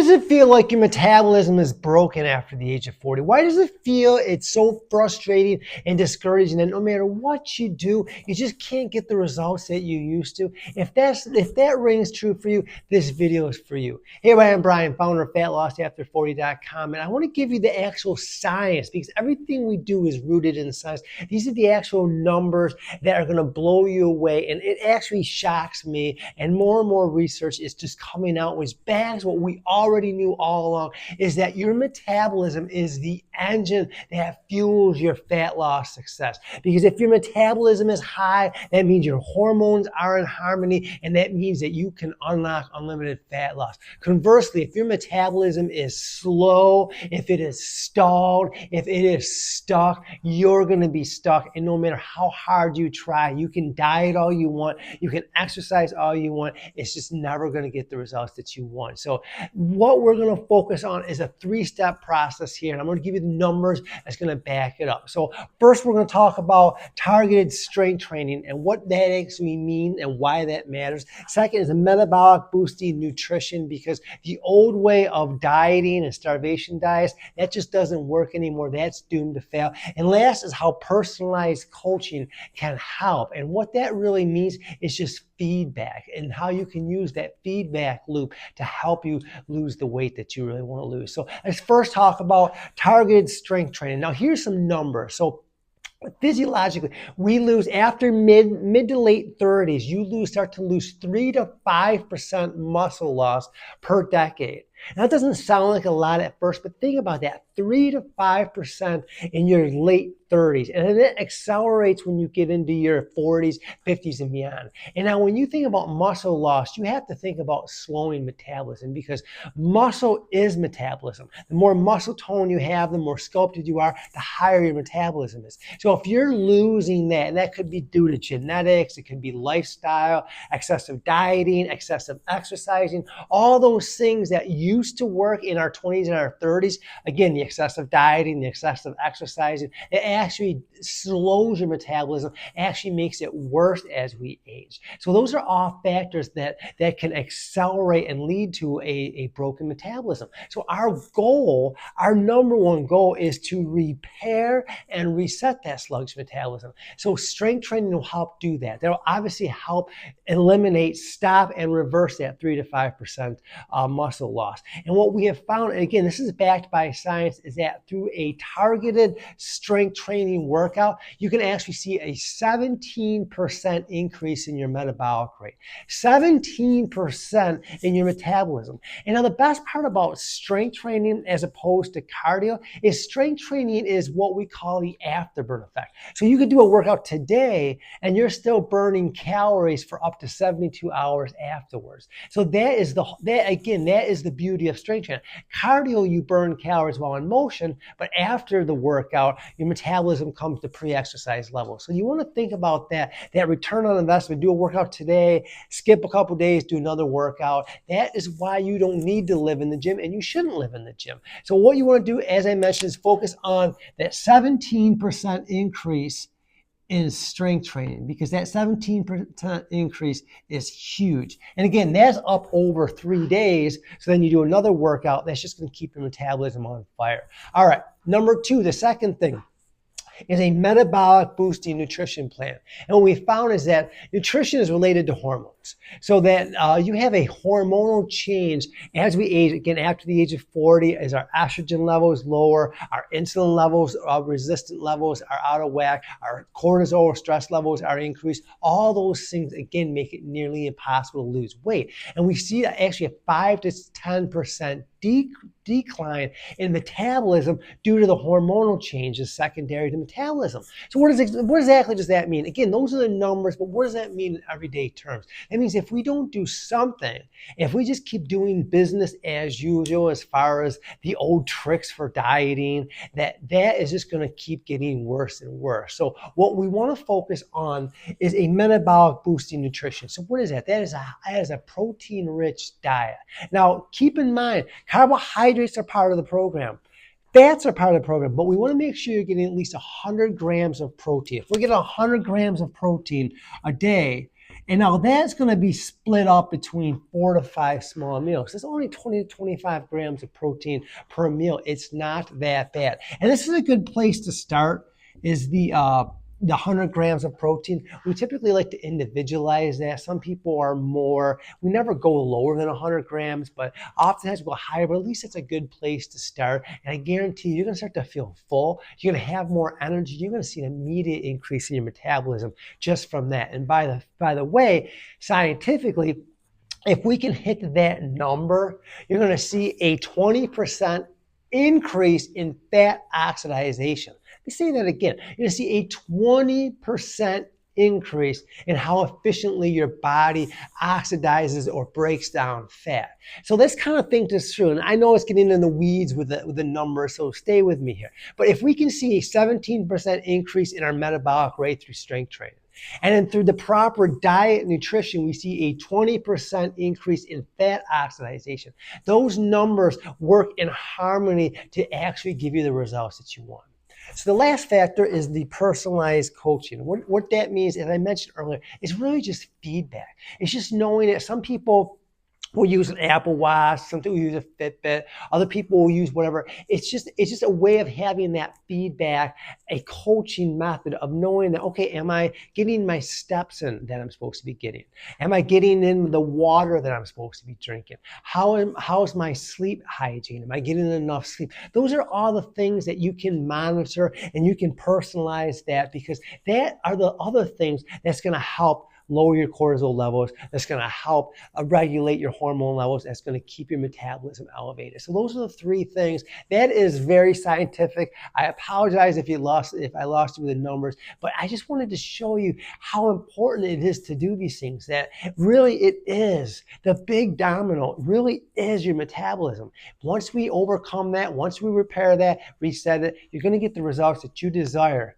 Does it feel like your metabolism is broken after the age of 40? Why does it feel it's so frustrating and discouraging that no matter what you do, you just can't get the results that you used to? If that rings true for you, this video is for you. Hey, I'm Brian, founder of FatLossAfter40.com, and I want to give you the actual science because everything we do is rooted in science. These are the actual numbers that are going to blow you away, and it actually shocks me. And more research is just coming out which backs what we already knew all along, is that your metabolism is the engine that fuels your fat loss success. Because if your metabolism is high, that means your hormones are in harmony, and that means that you can unlock unlimited fat loss. Conversely, if your metabolism is slow, if it is stalled, if it is stuck, you're going to be stuck. And no matter how hard you try, you can diet all you want, you can exercise all you want, it's just never going to get the results that you want. So what we're going to focus on is a three-step process here, and I'm going to give you the numbers that's going to back it up. So first, we're going to talk about targeted strength training and what that actually means and why that matters. Second is a metabolic boosting nutrition, because the old way of dieting and starvation diets, that just doesn't work anymore. That's doomed to fail. And last is how personalized coaching can help. And what that really means is just feedback and how you can use that feedback loop to help you lose the weight that you really want to lose. So let's first talk about targeted strength training. Now here's some numbers. So physiologically, we lose after mid to late 30s, start to lose 3 to 5% muscle loss per decade. Now, that doesn't sound like a lot at first, but think about that, 3 to 5% in your late 30s. And then it accelerates when you get into your 40s, 50s, and beyond. And now when you think about muscle loss, you have to think about slowing metabolism, because muscle is metabolism. The more muscle tone you have, the more sculpted you are, the higher your metabolism is. So if you're losing that, and that could be due to genetics, it could be lifestyle, excessive dieting, excessive exercising, all those things that used to work in our 20s and our 30s, again, the excessive dieting, the excessive exercising, it actually slows your metabolism, actually makes it worse as we age. So those are all factors that can accelerate and lead to a broken metabolism. So our goal, our number one goal, is to repair and reset that sluggish metabolism. So strength training will help do that. That'll obviously help eliminate, stop, and reverse that 3 to 5% muscle loss. And what we have found, and again, this is backed by science, is that through a targeted strength training workout, you can actually see a 17% increase in your metabolic rate, 17% in your metabolism. And now the best part about strength training as opposed to cardio is strength training is what we call the afterburn effect. So you could do a workout today and you're still burning calories for up to 72 hours afterwards. So that is the beauty of strength training. Cardio, you burn calories while in motion, but after the workout, your metabolism comes to pre-exercise levels. So you want to think about that return on investment. Do a workout today, skip a couple days, do another workout. That is why you don't need to live in the gym, and you shouldn't live in the gym. So what you want to do, as I mentioned, is focus on that 17% increase in strength training, because that 17% increase is huge. And again, that's up over 3 days. So then you do another workout, that's just going to keep your metabolism on fire. All right, number two, the second thing is a metabolic boosting nutrition plan. And what we found is that nutrition is related to hormones. So that you have a hormonal change as we age. Again, after the age of 40, as our estrogen levels lower, our insulin levels, our resistant levels are out of whack, our cortisol stress levels are increased. All those things, again, make it nearly impossible to lose weight. And we see actually a 5 to 10% decline in metabolism due to the hormonal changes secondary to metabolism. So what exactly does that mean? Again, those are the numbers, but what does that mean in everyday terms? That means if we don't do something, if we just keep doing business as usual as far as the old tricks for dieting, that is just going to keep getting worse and worse. So what we want to focus on is a metabolic boosting nutrition. So what is that? That is a protein-rich diet. Now, keep in mind, carbohydrates are part of the program. Fats are part of the program, but we want to make sure you're getting at least 100 grams of protein. If we're getting 100 grams of protein a day, And now that's going to be split up between 4 to 5 small meals. It's only 20 to 25 grams of protein per meal. It's not that bad. And this is a good place to start, is the 100 grams of protein. We typically like to individualize that. Some people are more, we never go lower than 100 grams, but oftentimes we go higher, but at least it's a good place to start. And I guarantee you're going to start to feel full. You're going to have more energy. You're going to see an immediate increase in your metabolism just from that. And by the way, scientifically, if we can hit that number, you're going to see a 20% increase in fat oxidation. Let me say that again. You're going to see a 20% increase in how efficiently your body oxidizes or breaks down fat. So let's kind of think this through. And I know it's getting in the weeds with the numbers, so stay with me here. But if we can see a 17% increase in our metabolic rate through strength training, and then through the proper diet and nutrition, we see a 20% increase in fat oxidation. Those numbers work in harmony to actually give you the results that you want. So the last factor is the personalized coaching. What that means, as I mentioned earlier, is really just feedback. It's just knowing that some people will use an Apple Watch, some people will use a Fitbit, other people will use whatever. It's just a way of having that feedback, a coaching method of knowing that, okay, am I getting my steps in that I'm supposed to be getting? Am I getting in the water that I'm supposed to be drinking? How's my sleep hygiene? Am I getting enough sleep? Those are all the things that you can monitor, and you can personalize that, because that are the other things that's going to help lower your cortisol levels, that's going to help regulate your hormone levels, that's going to keep your metabolism elevated. So those are the three things. That is very scientific. I apologize if I lost you with the numbers, but I just wanted to show you how important it is to do these things, that really it is the big domino, really is your metabolism. Once we overcome that, once we repair that, reset it, you're going to get the results that you desire.